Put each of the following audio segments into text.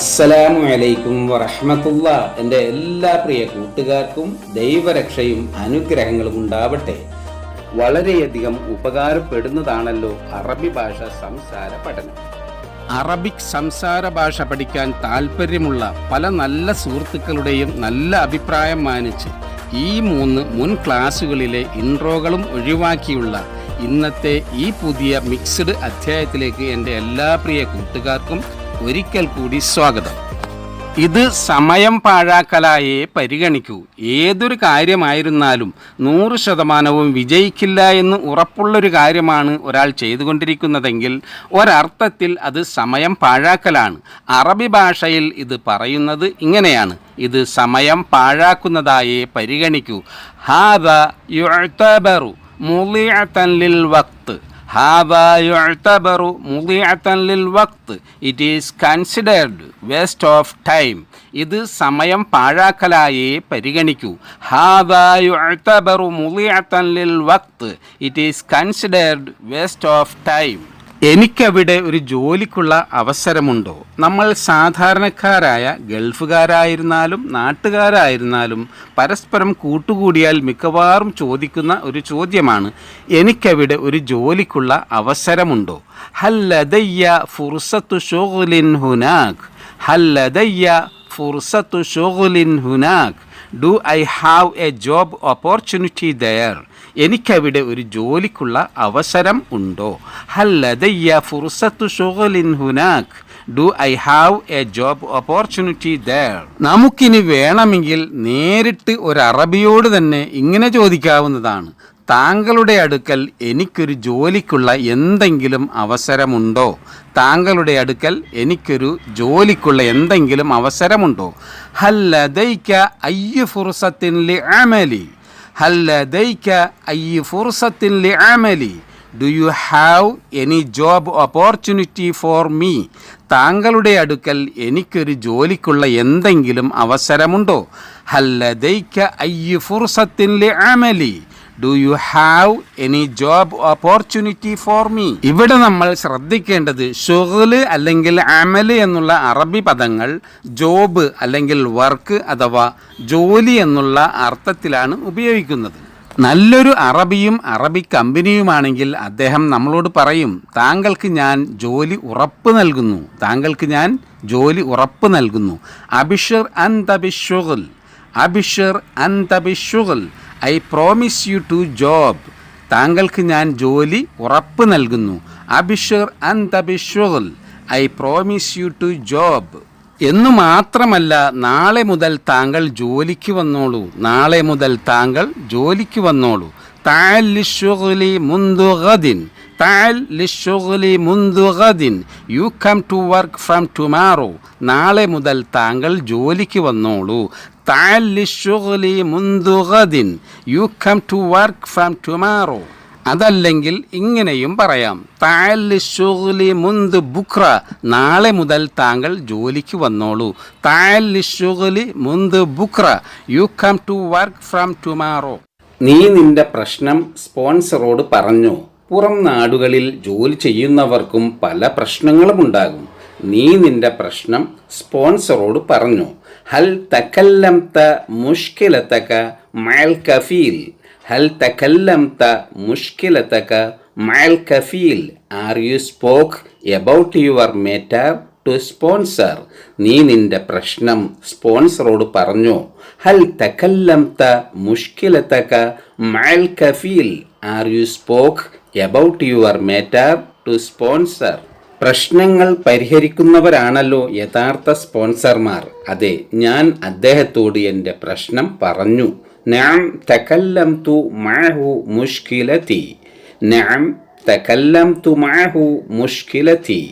അസ്സലാമു അലൈക്കും വറഹ്മത്തുള്ളാ. എൻ്റെ എല്ലാ പ്രിയ കൂട്ടുകാർക്കും ദൈവരക്ഷയും അനുഗ്രഹങ്ങളും ഉണ്ടാവട്ടെ. വളരെയധികം ഉപകാരപ്പെടുന്നതാണല്ലോ അറബി ഭാഷ സംസാര പഠനം. അറബിക് സംസാര ഭാഷ പഠിക്കാൻ താല്പര്യമുള്ള പല നല്ല സുഹൃത്തുക്കളുടെയും നല്ല അഭിപ്രായം മാനിച്ച് ഈ 3 മുൻ ക്ലാസ്സുകളിലെ ഇൻട്രോകളും ഒഴിവാക്കിയുള്ള ഇന്നത്തെ ഈ പുതിയ മിക്സ്ഡ് അധ്യായത്തിലേക്ക് എൻ്റെ എല്ലാ പ്രിയ കൂട്ടുകാർക്കും ഒരിക്കൽ കൂടി സ്വാഗതം. ഇത് സമയം പാഴാക്കലായേ പരിഗണിക്കൂ. ഏതൊരു കാര്യമായിരുന്നാലും 100% വിജയിക്കില്ല എന്ന് ഉറപ്പുള്ളൊരു കാര്യമാണ് ഒരാൾ ചെയ്തുകൊണ്ടിരിക്കുന്നതെങ്കിൽ ഒരർത്ഥത്തിൽ അത് സമയം പാഴാക്കലാണ്. അറബി ഭാഷയിൽ ഇത് പറയുന്നത് ഇങ്ങനെയാണ്: ഇത് സമയം പാഴാക്കുന്നതായേ പരിഗണിക്കൂ. ഹാദാ യുഅ്തബറു മുളിഅതൻ ലിൽ Waqt. هذا يعتبر مضيعة للوقت. It is considered waste of time. ഇത് സമയം പാഴാക്കലായേ പരിഗണിക്കൂ. هذا يعتبر مضيعة للوقت. It is considered waste of time. എനിക്കവിടെ ഒരു ജോലിക്കുള്ള അവസരമുണ്ടോ? നമ്മൾ സാധാരണക്കാരായ ഗൾഫുകാരായിരുന്നാലും നാട്ടുകാരായിരുന്നാലും പരസ്പരം കൂട്ടുകൂടിയാൽ മിക്കവാറും ചോദിക്കുന്ന ഒരു ചോദ്യമാണ്: എനിക്കവിടെ ഒരു ജോലിക്കുള്ള അവസരമുണ്ടോ? ഹൽ ലദയ്യ ഫുർസത്തു ശുഗ്ലിൻ ഹുനാക്. ഹൽ ലദയ്യ ഫുർസത്തു ശുഗ്ലിൻ ഹുനാക്. Do I have a job opportunity there. എനിക്കവിടെ ഒരു ജോലിക്കുള്ള അവസരം ഉണ്ടോ? ഹൽ ലദയ്യ ഫുർസത്തു ശുഗ്ലിൻ ഹുനാക്. Do I have a job opportunity there. നമുക്കിനി വേണമെങ്കിൽ നേരിട്ട് ഒരു അറബിയോട് തന്നെ ഇങ്ങനെ ചോദിക്കാവുന്നതാണ്: താങ്കളുടെ അടുക്കൽ എനിക്കൊരു ജോലിക്കുള്ള എന്തെങ്കിലും അവസരമുണ്ടോ? താങ്കളുടെ അടുക്കൽ എനിക്കൊരു ജോലിക്കുള്ള എന്തെങ്കിലും അവസരമുണ്ടോ? ഹൽ ലദൈക അയ്യ ഫുർസത്തിൻ ലിഅമലി. ഹൽ ലദൈക അയ്യ ഫുർസത്തിൻ ലിഅമലി. Do you have any job opportunity for me. താങ്കളുടെ അടുക്കൽ എനിക്കൊരു ജോലിക്കുള്ള എന്തെങ്കിലും അവസരമുണ്ടോ? ഹൽ ലദൈക അയ്യ ഫുർസത്തിൻ ലിഅമലി. Do you have any job opportunity for me. ഇവിടെ നമ്മൾ ശ്രദ്ധിക്കേണ്ടത് ഷുഗ്ല് അല്ലെങ്കിൽ അമല് എന്നുള്ള അറബി പദങ്ങൾ ജോബ് അല്ലെങ്കിൽ വർക്ക് അഥവാ ജോലി എന്നുള്ള അർത്ഥത്തിലാണ് ഉപയോഗിക്കുന്നത്. നല്ലൊരു അറബിയും അറബി കമ്പനിയുമാണെങ്കിൽ അദ്ദേഹം നമ്മളോട് പറയും: താങ്കൾക്ക് ഞാൻ ജോലി ഉറപ്പ് നൽകുന്നു. താങ്കൾക്ക് ഞാൻ ജോലി ഉറപ്പ് നൽകുന്നു. അബിഷിർ അൻത ബിശ്ശുഗ്ൽ. അബിഷിർ അൻത ബിശ്ശുഗ്ൽ. I promise you to job. താങ്കൾക്ക് ഞാൻ ജോലി ഉറപ്പ് നൽകുന്നു. അബിഷിർ അൻത ബിശ്ശുഗ്ൽ. I promise you to job. എന്നു മാത്രമല്ല, നാളെ മുതൽ താങ്കൾ ജോലിക്ക് വന്നോളൂ. നാളെ മുതൽ താങ്കൾ ജോലിക്ക് വന്നോളൂ. തഅൽ ലിശ്ശുഗ്ലി മുൻദു ഗദിൻ. തഅൽ ലിശ്ശുഗ്ലി മുൻദു ഗദിൻ. You come to work from tomorrow. നാളെ മുതൽ താങ്കൾ ജോലിക്ക് വന്നോളൂ. തഅൽ ലിശ്ശുഗ്ലി മുൻദു ഗദിൻ. You come to work from tomorrow. അതല്ലെങ്കിൽ ഇങ്ങനെയും പറയാം: തഅൽ ലിശ്ശുഗ്ലി മുൻദു ബുക്ര. നാളെ മുതൽ താങ്കൾ ജോലിക്ക് വന്നോളൂ. തഅൽ ലിശ്ശുഗ്ലി മുൻദു ബുക്ര. You come to work from tomorrow. നീ നിന്റെ പ്രശ്നം സ്പോൺസറോട് പറഞ്ഞോ? പുറം നാടുകളിൽ ജോലി ചെയ്യുന്നവർക്കും പല പ്രശ്നങ്ങളും ഉണ്ടാകും. നീ നിന്റെ പ്രശ്നം സ്പോൺസറോട് പറഞ്ഞോ? ഹൽ തകല്ലംത മുഷ്കിലതക മഅൽ കഫീൽ. ഹൽ തകല്ലംത മുഷ്കിലതക മഅൽ കഫീൽ. Are you spoke about your matter to sponsor. നീ നിന്റെ പ്രശ്നം സ്പോൺസറോട് പറഞ്ഞോ? ഹൽ തകല്ലംത മുഷ്കിലതക മഅൽ കഫീൽ. Are you spoke about your matter to sponsor. പ്രശ്നങ്ങൾ പരിഹരിക്കുന്നവരാണല്ലോ യഥാർത്ഥ സ്പോൺസർമാർ. അതെ, ഞാൻ അദ്ദേഹത്തോട് എൻ്റെ പ്രശ്നം പറഞ്ഞു. നഅം തകല്ലംതു മഅഹു മുഷ്കിലതി. നഅം തകല്ലംതു മഅഹു മുഷ്കിലതി.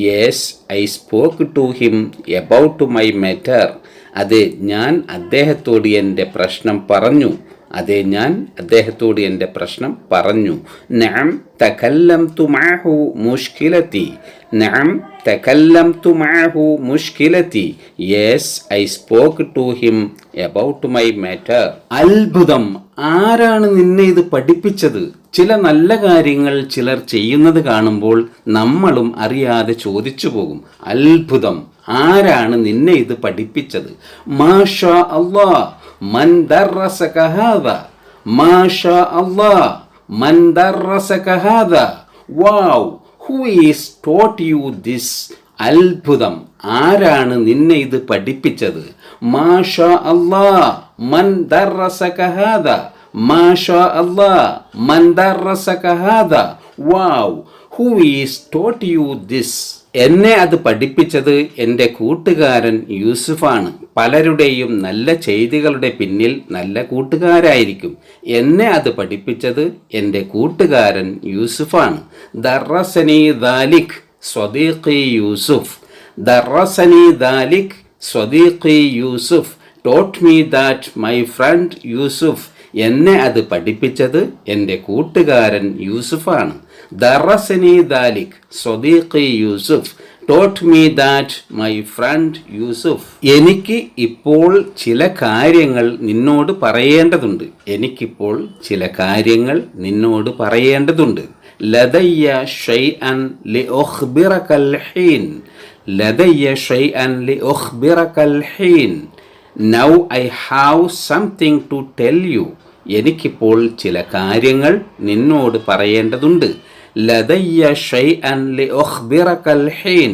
Yes, I spoke to him about my matter. അതെ, ഞാൻ അദ്ദേഹത്തോട് എൻ്റെ പ്രശ്നം പറഞ്ഞു. അതെ, ഞാൻ അദ്ദേഹത്തോട് എൻ്റെ പ്രശ്നം പറഞ്ഞു. നഅം തകല്ലംതു മഅഹു മുഷ്കിലതി. നഅം തകല്ലംതു മഅഹു മുഷ്കിലതി. Yes, I spoke to him about my matter. അത്ഭുതം! ആരാണ് നിന്നെ ഇത് പഠിപ്പിച്ചത്? ചില നല്ല കാര്യങ്ങൾ ചിലർ ചെയ്യുന്നത് കാണുമ്പോൾ നമ്മളും അറിയാതെ ചോദിച്ചു പോകും: അത്ഭുതം! ആരാണ് നിന്നെ ഇത് പഠിപ്പിച്ചത്? മാഷാ അല്ലാഹ് മൻ ദറസക ഹാദാ. മാഷാ അല്ലാഹ് മൻ ദറസക ഹാദാ. Wow, who is taught you this? അത്ഭുതം, ആരാണ് നിന്നെ ഇത് പഠിപ്പിച്ചത്? മാഷാ അല്ലാഹ് മൻ ദറസക ഹാദാ. മാഷാ അല്ലാഹ് മൻ ദറസക ഹാദാ. Wow, who is taught you this? എന്നെ അത് പഠിപ്പിച്ചത് എൻ്റെ കൂട്ടുകാരൻ യൂസുഫാണ്. പലരുടെയും നല്ല ചെയ്തികളുടെ പിന്നിൽ നല്ല കൂട്ടുകാരായിരിക്കും. എന്നെ അത് പഠിപ്പിച്ചത് എൻ്റെ കൂട്ടുകാരൻ യൂസുഫാണ്. ദറസനി ദാലിക് സ്വദീഖി യൂസുഫ്. ദറസനി ദാലിക് സ്വദീഖി യൂസുഫ്. Taught me that my friend Yusuf. എന്നെ അത് പഠിപ്പിച്ചത് എൻ്റെ കൂട്ടുകാരൻ യൂസുഫാണ്. ദറസനി ദാലിക് സ്വദീഖി യൂസുഫ്. Taught me that my friend Yusuf. എനിക്ക് ഇപ്പോൾ ചില കാര്യങ്ങൾ നിന്നോട് പറയേണ്ടതുണ്ട്. എനിക്കിപ്പോൾ ചില കാര്യങ്ങൾ നിന്നോട് പറയേണ്ടതുണ്ട്. ലദയ്യ ഷൈഅൻ ലിഉഖ്ബിറകൽ ഹീൻ. ലദയ്യ ഷൈഅൻ ലിഉഖ്ബിറകൽ ഹീൻ. Now I have something to tell you. എനിക്കിപ്പോൾ ചില കാര്യങ്ങൾ നിന്നോട് പറയേണ്ടതുണ്ട്. ലദയ്യ ഷൈഅൻ ലിഉഖ്ബിറകൽ ഹീൻ.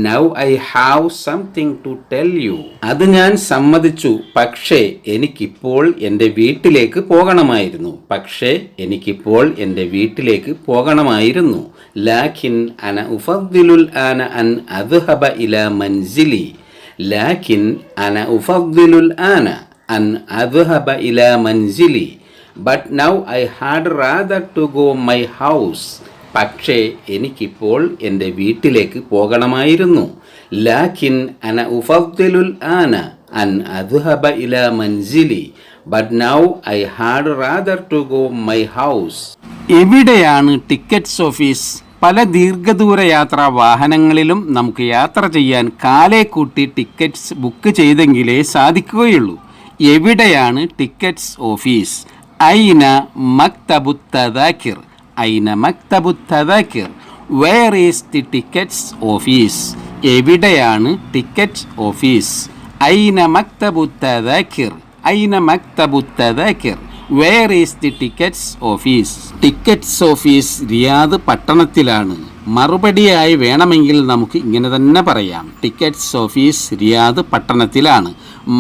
Now I have something to tell you. അത് ഞാൻ സമ്മതിച്ചു, പക്ഷേ എനിക്കിപ്പോൾ എൻ്റെ വീട്ടിലേക്ക് പോകണമായിരുന്നു. പക്ഷേ എനിക്കിപ്പോൾ എൻ്റെ വീട്ടിലേക്ക് പോകണമായിരുന്നു. ലാകിൻ അന ഉഫദ്ദിലുൽ ആന അൻ അദ്ഹബ ഇലാ മൻസിലി. ലാകിൻ അന ഉഫദ്ദിലുൽ ആന അൻ അദ്ഹബ ഇലാ മൻസിലി. But now I had rather to go my house. പക്ഷേ എനിക്കിപ്പോൾ എൻ്റെ വീട്ടിലേക്ക് പോകണമായിരുന്നു. ലാകിൻ അന ഉഫദ്ദിലുൽ ആന അൻ അദ്ഹബ ഇലാ മൻസിലി. But now I had rather to go my house. എവിടെയാണ് ടിക്കറ്റ്സ് ഓഫീസ്? പല ദീർഘദൂര യാത്രാ വാഹനങ്ങളിലും നമുക്ക് യാത്ര ചെയ്യാൻ കാലേ കൂട്ടി ടിക്കറ്റ്സ് ബുക്ക് ചെയ്തെങ്കിലേ സാധിക്കുകയുള്ളൂ. എവിടെയാണ് ടിക്കറ്റ്സ് ഓഫീസ്? ഐന മക്തബുത് തദാകിർ. ഐന മക്തബുത് തദാകിർ. Where is the tickets office? എവിടെയാണ് ടിക്കറ്റ് ഓഫീസ്? ഐന മക്തബുത് തദാകിർ. ഐന മക്തബുത് തദാകിർ. Where is the tickets office? Tickets office Riyadh പട്ടണത്തിലാണ്. മറുപടിയായി വേണമെങ്കിൽ നമുക്ക് ഇങ്ങനെ തന്നെ പറയാം, ടിക്കറ്റ്സ് ഓഫീസ് റിയാദ് പട്ടണത്തിലാണ്.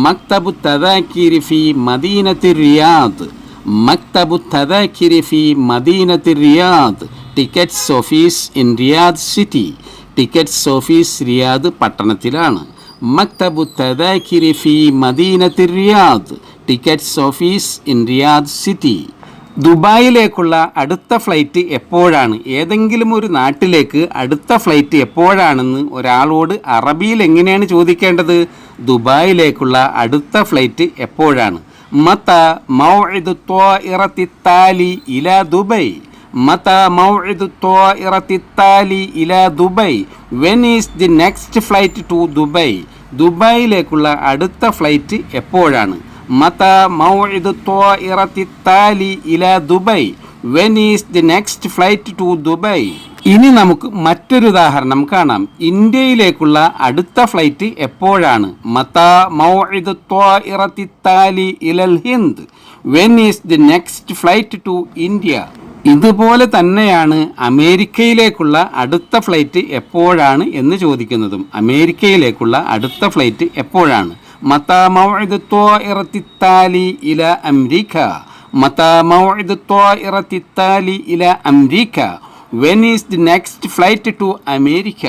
മക്തബു തദാകിരി ഫി മദീനത്തി റിയാദ്. മക്തബു തദാകിരി ഫി മദീനത്തി Riyadh. Tickets office in Riyadh city. Tickets office Riyadh പട്ടണത്തിലാണ്. മക്തബു തദാകിരി ഫി മദീനത്തി Riyadh. Tickets office in Riyadh city. ദുബായിലേക്കുള്ള അടുത്ത ഫ്ലൈറ്റ് എപ്പോഴാണ്? ഏതെങ്കിലും ഒരു നാട്ടിലേക്ക് അടുത്ത ഫ്ലൈറ്റ് എപ്പോഴാണെന്ന് ഒരാളോട് അറബിയിൽ എങ്ങനെയാണ് ചോദിക്കേണ്ടത്? ദുബായിലേക്കുള്ള അടുത്ത ഫ്ലൈറ്റ് എപ്പോഴാണ്? മത മൗഇദു ത്വാഇറത്തി താലി ഇലാ ദുബൈ. മത മൗഇദു ത്വാഇറത്തി താലി ഇലാ Dubai. When is the next flight to Dubai? ദുബായിലേക്കുള്ള അടുത്ത ഫ്ലൈറ്റ് എപ്പോഴാണ്? മത മൗഇദു ത്വാഇറത്തി താലി ഇലാ Dubai. When is the next flight to Dubai? ഇനി നമുക്ക് മറ്റൊരു ഉദാഹരണം കാണാം. ഇന്ത്യയിലേക്കുള്ള അടുത്ത ഫ്ലൈറ്റ് എപ്പോഴാണ്? മത മൗഇദു ത്വാഇറത്തി താലി ഇലൽ ഹിന്ദ്. When is the next flight to India? ഇതുപോലെ തന്നെയാണ് അമേരിക്കയിലേക്കുള്ള അടുത്ത ഫ്ലൈറ്റ് എപ്പോഴാണ് എന്ന് ചോദിക്കുന്നതും. അമേരിക്കയിലേക്കുള്ള അടുത്ത ഫ്ലൈറ്റ് എപ്പോഴാണ്? മത മൗഇദു ത്വാഇറത്തി താലി ഇലാ അംരീക. മത മൗഇദു ത്വാഇറത്തി താലി ഇലാ അംരീക. When is the next flight to America?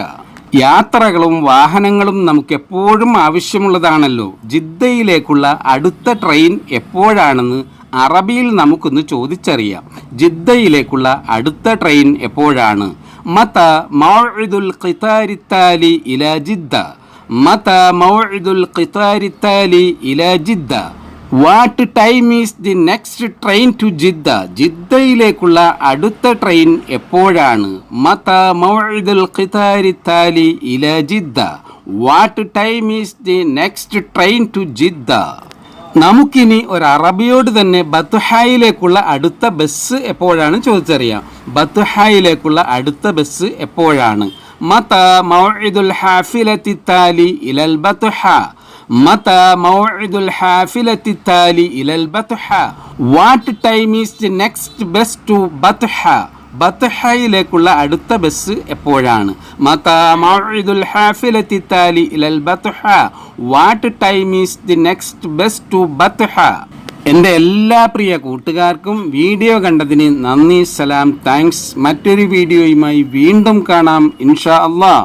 യാത്രകളും വാഹനങ്ങളും നമുക്ക് എപ്പോഴും ആവശ്യമുള്ളതാണല്ലോ. ജിദ്ദയിലേക്കുള്ള അടുത്ത ട്രെയിൻ എപ്പോഴാണെന്ന് അറബിയിൽ നമുക്കൊന്ന് ചോദിച്ചറിയാം. ജിദ്ദയിലേക്കുള്ള അടുത്ത ട്രെയിൻ എപ്പോഴാണ്? മത മൗഇദുൽ ഖിതാരി താലി ഇലാ ജിദ്ദ. മത മൗഇദുൽ ഖിതാരി താലി ഇലാ Jeddah. What time is the next train to Jeddah? ജിദ്ദയിലേക്കുള്ള അടുത്ത ട്രെയിൻ എപ്പോഴാണ്? മത മൗഇദുൽ ഖിതാരി താലി ഇലാ Jeddah. What time is the next train to Jeddah? നമുക്കിനി ഒരു അറബിയോട് തന്നെ ബത്ഹായിലേക്കുള്ള അടുത്ത ബസ് എപ്പോഴാണ് ചോദിച്ചറിയാം. ബത്ഹായിലേക്കുള്ള അടുത്ത ബസ് എപ്പോഴാണ്? متى موعد الحافلة التالي إلى البطحة متى موعد الحافلة التالي إلى البطحة What time is the next bus to Batha ബത്ഹയിലേക്കുള്ള അടുത്ത ബസ് എപ്പോഴാണ് മതാ മൗഇദുൽ ഹാഫിലത്തി താലി ഇലൽ ബത്ഹ what time is the next bus to Batha എൻ്റെ എല്ലാ പ്രിയ കൂട്ടുകാർക്കും വീഡിയോ കണ്ടതിന് നന്ദി, സലാം, താങ്ക്സ്. മറ്റൊരു വീഡിയോയുമായി വീണ്ടും കാണാം ഇൻഷാ അല്ലാഹ്.